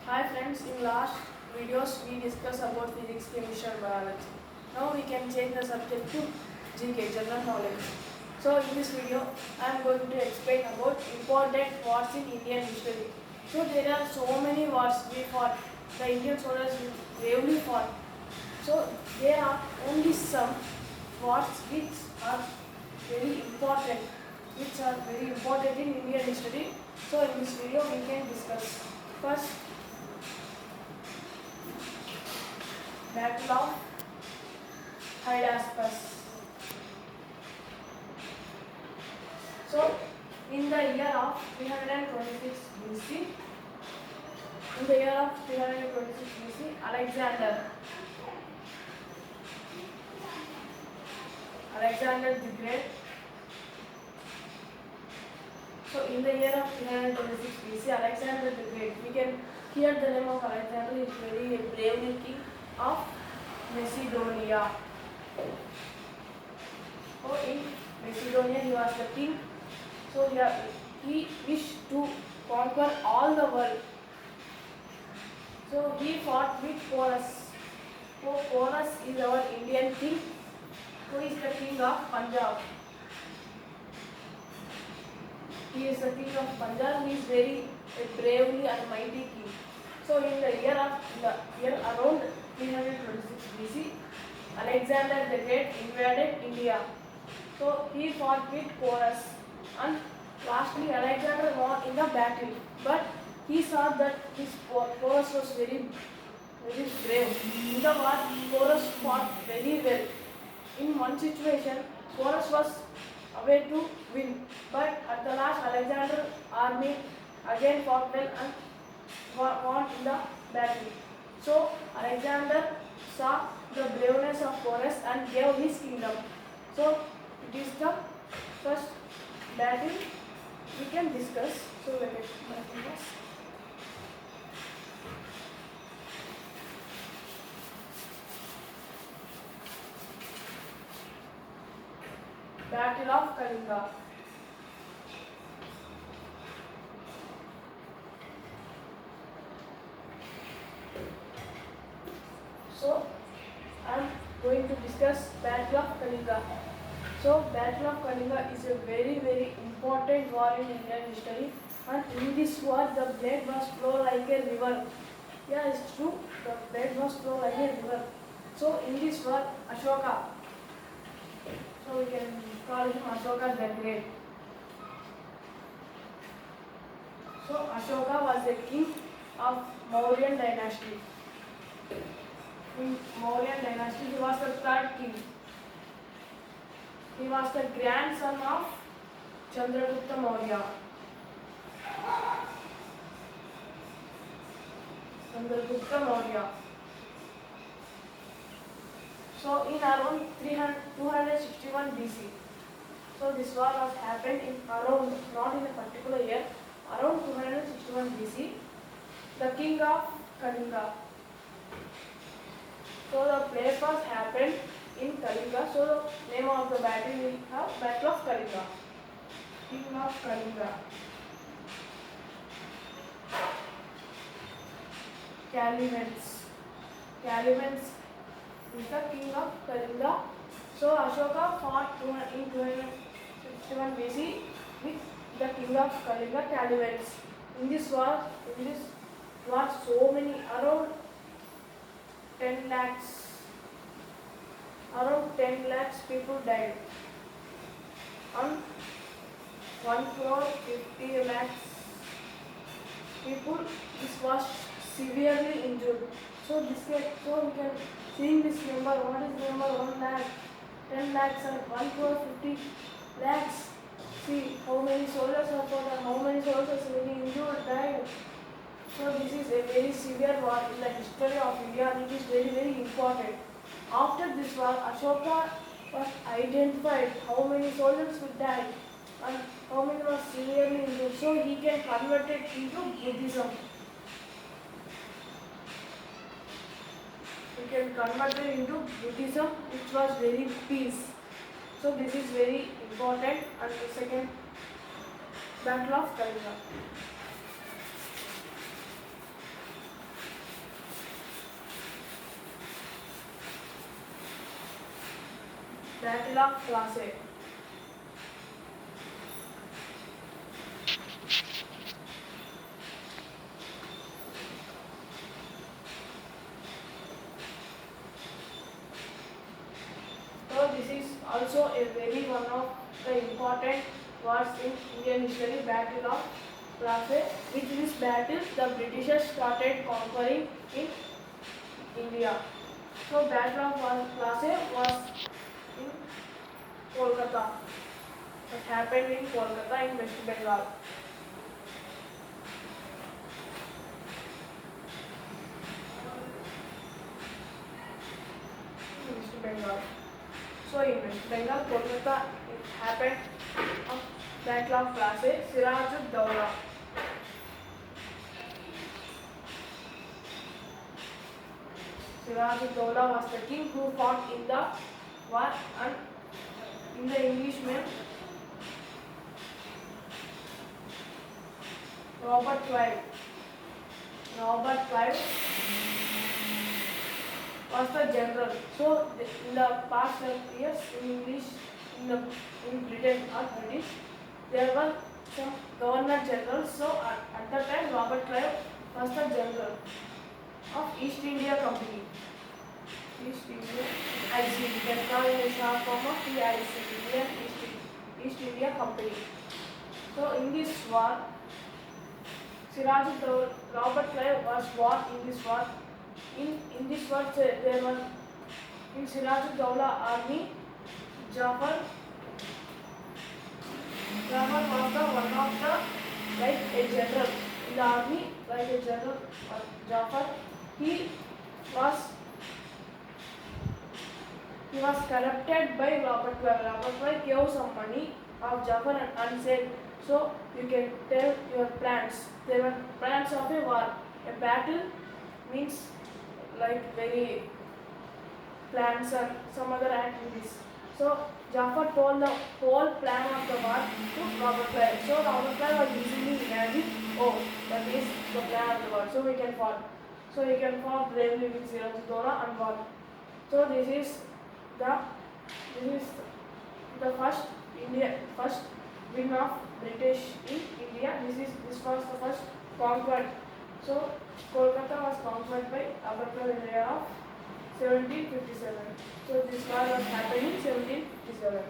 Hi friends, in last videos we discussed about physics, chemistry and biology. Now we can change the subject to GK, general knowledge. So in this video I am going to explain about important wars in Indian history. So there are so many wars we fought. The Indian soldiers bravely fought. So there are only some wars which are very important, in Indian history. So in this video we can discuss. First, Battle of Hydaspes. So, in the year of 326 BC, Alexander the Great. So, in the year of 326 BC, Alexander the Great, we can hear the name of Alexander. He is very brave king of Macedonia. So in Macedonia he was the king. So he wished to conquer all the world. So he fought with Porus. So Porus is our Indian king, who is the king of Punjab. He is the king of Punjab. He is very bravely and mighty king. So in the year around 326 BC, Alexander the Great invaded India. So he fought with Porus, and lastly Alexander won in the battle. But he saw that his Porus was very brave. In the war, Porus fought very well. In one situation, Porus was away to win, but at the last Alexander army again fought well and won in the battle. So Alexander saw the braveness of Porus and gave his kingdom. So it is the first battle we can discuss. So let us discuss. Battle of Kalinga. So I am going to discuss Battle of Kalinga. So Battle of Kalinga is a very important war in Indian history, and in this war the blood was flow like a river. Yeah, it's true. The blood was flow like a river. So in this war, Ashoka, so we can call him Ashoka the Great. So Ashoka was the king of Mauryan dynasty. In Mauryan dynasty, he was the third king. He was the grandson of Chandragupta Maurya. So in around 261 BC. So this war was happened in around, not in a particular year, around 261 BC. The king of Kalinga. So the place was happened in Kalinga. So the name of the battle we have Battle of Kalinga. King of Kalinga. Calivents is the king of Kalinga. So Ashoka fought in 261 BC with the king of Kalinga, Calivents. In this war, so many, around 10 lakhs people died, and 1,50 lakhs people was severely injured. So we can see this number. What is the number? 1 lakh, 10 lakhs and 1,50 lakhs. See how many soldiers are fought and how many soldiers really injured, died. So this is a very severe war in the history of India, and it is very important. After this war, Ashoka was identified how many soldiers would die and how many were severely injured. So he can convert it into Buddhism. He can convert it into Buddhism, which was very peace. So this is very important. And the second, Battle of Kalinga. Battle of Plassey. So this is also a very one of the important wars in Indian history, Battle of Plassey. With this battle, the Britishers started conquering in India. So Battle of Plassey was in Kolkata. It happened in Kolkata in West Bengal. West Bengal. So in West Bengal, Kolkata, it happened of Battle of Plassey, Siraj-ud-Dawla. Siraj-ud-Dawla was the king who fought in the war, and in the Englishman Robert Clive. Robert Clive was the general. So in the past years in English, in Britain or British, there were some governor generals. So at that time, Robert Clive was the general of East India Company. East India IC. You can call it a short form of EIC, Indian East India Company. So in this war, Robert Clive was fought in this war. In this war, there were in Siraj-ud-Dawla army, Jafar was the one of the like a general in the army, like a general. Jafar, he was corrupted by Robert Clive. Robert Clive gave some money of Jafar and said, so you can tell your plans. They were plans of a war. A battle means like very plans and some other activities. So Jafar told the whole plan of the war to Robert Clive. So Robert Clive was easily imagine, oh, that is the plan of the war. So we can fall. So he can fall bravely with Siraj-ud-Dawla and war. So this is the first win of British in India. This was the first conquered. So Kolkata was conquered by Abbottabad in the year of 1757. So this war was happening in 1757.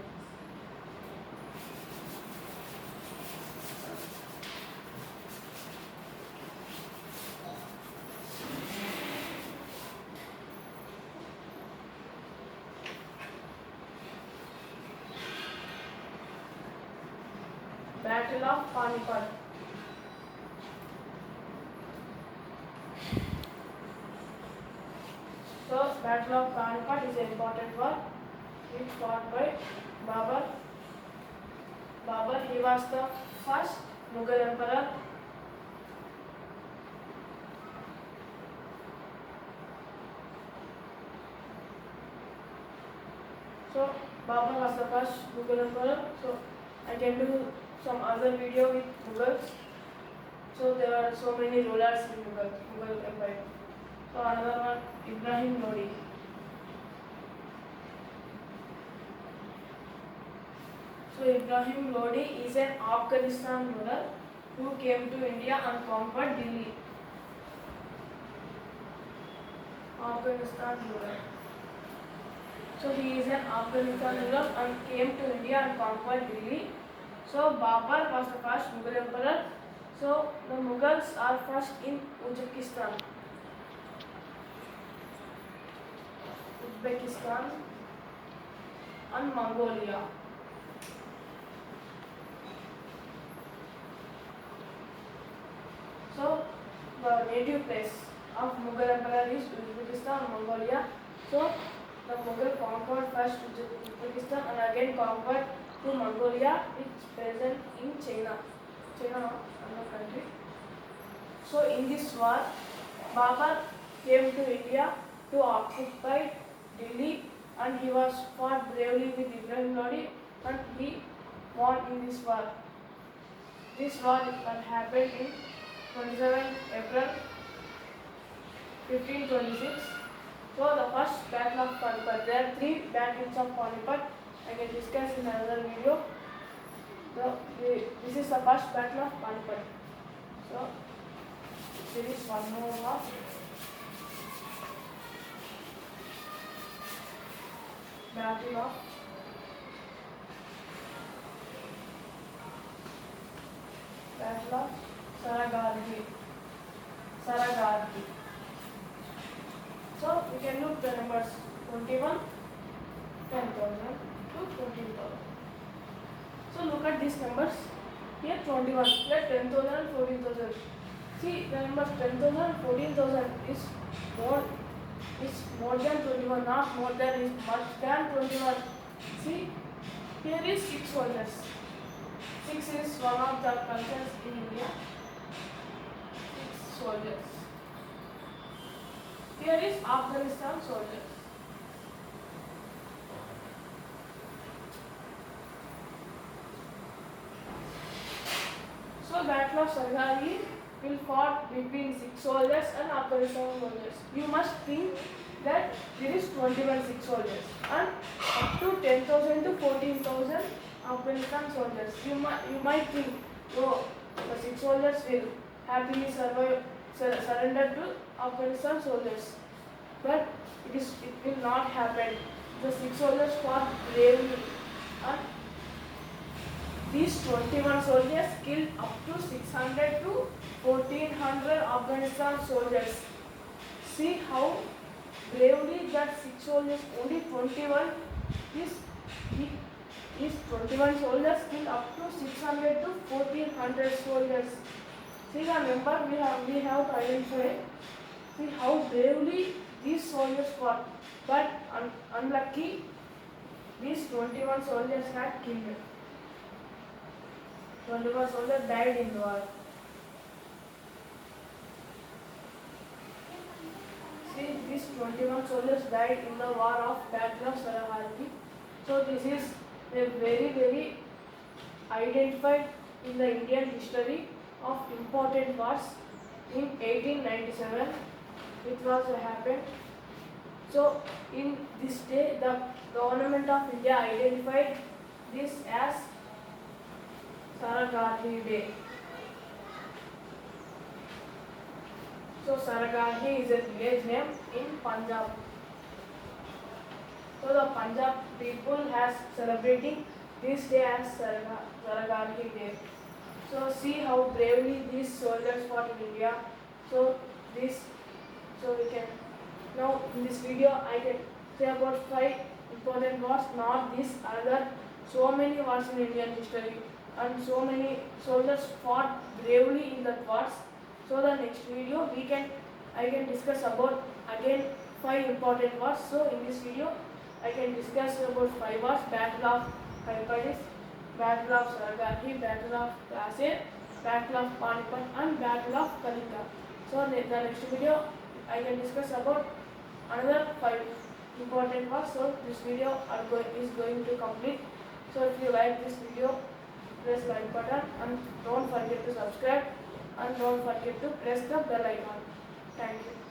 Battle of Panipat. So Battle of Panipat is an important war which fought by Babur. Babur, he was the first Mughal emperor. So Babur was the first Mughal emperor. So I can do some other video with Mughals. So there are so many rulers in Mughal Empire. So another one, Ibrahim Lodi. So Ibrahim Lodi is an Afghanistan ruler who came to India and conquered Delhi. Afghanistan ruler. So he is an Afghanistan ruler and came to India and conquered Delhi. So Babur was the first Mughal emperor. So the Mughals are first in Uzbekistan and Mongolia. So the native place of Mughal emperor is Uzbekistan and Mongolia. So the Mughal conquered first Uzbekistan and again conquered to Mongolia, which is present in China. China, another country. So in this war, Babur came to India to occupy Delhi, and he was fought bravely with Ibrahim Lodi, and he won in this war. This war happened in 27 April 1526. So the first battle of Panipat. There are three battles of Panipat. I can discuss in another video. This is the first battle of Panipat. So there is one more half. Battle of Saragarhi. So we can look the numbers 21, 10,000 to 14,000. So look at these numbers. Here 21, here 10,000, 14,000. See the numbers 10,000, 14,000 is more than 21, not more than, is much than 21. See, here is 6 soldiers. 6 is one of the cultures in India. 6 soldiers. Here is Afghanistan soldiers. So Battle of Sargari will fought between 6 soldiers and Afghanistan soldiers. You must think that there is 21 6 soldiers and up to 10,000 to 14,000 Afghanistan soldiers. You might think, oh, the 6 soldiers will happily surrender to Afghanistan soldiers. But it will not happen. The 6 soldiers fought bravely and these 21 soldiers killed up to 600 to 1400 Afghanistan soldiers. See how bravely that 6 soldiers, only 21, these 21 soldiers killed up to 600 to 1400 soldiers. See the number we have to identify. See how bravely these soldiers fought. But unlucky, these 21 soldiers had killed. 21 soldiers died in the war. See, these 21 soldiers died in the war of Battle of Saragarhi. So this is a very identified in the Indian history of important wars. In 1897, it was happened. So in this day, the government of India identified this as Saragarhi Day. So Saragarhi is a village name in Punjab. So the Punjab people has celebrating this day as Saragarhi Day. So see how bravely these soldiers fought in India. So we can now in this video I can say about 5 important wars, not this other. So many wars in Indian history and so many soldiers fought bravely in that wars. So the next video I can discuss about again 5 important wars. So in this video I can discuss about 5 wars: Battle of Hyderabad, Battle of Saragarhi, Battle of Plassey, Battle of Panipat and Battle of Kalinga. So the next video I can discuss about another 5 important wars. So this video is going to complete. So if you like this video, press like button and don't forget to subscribe and don't forget to press the bell icon. Thank you.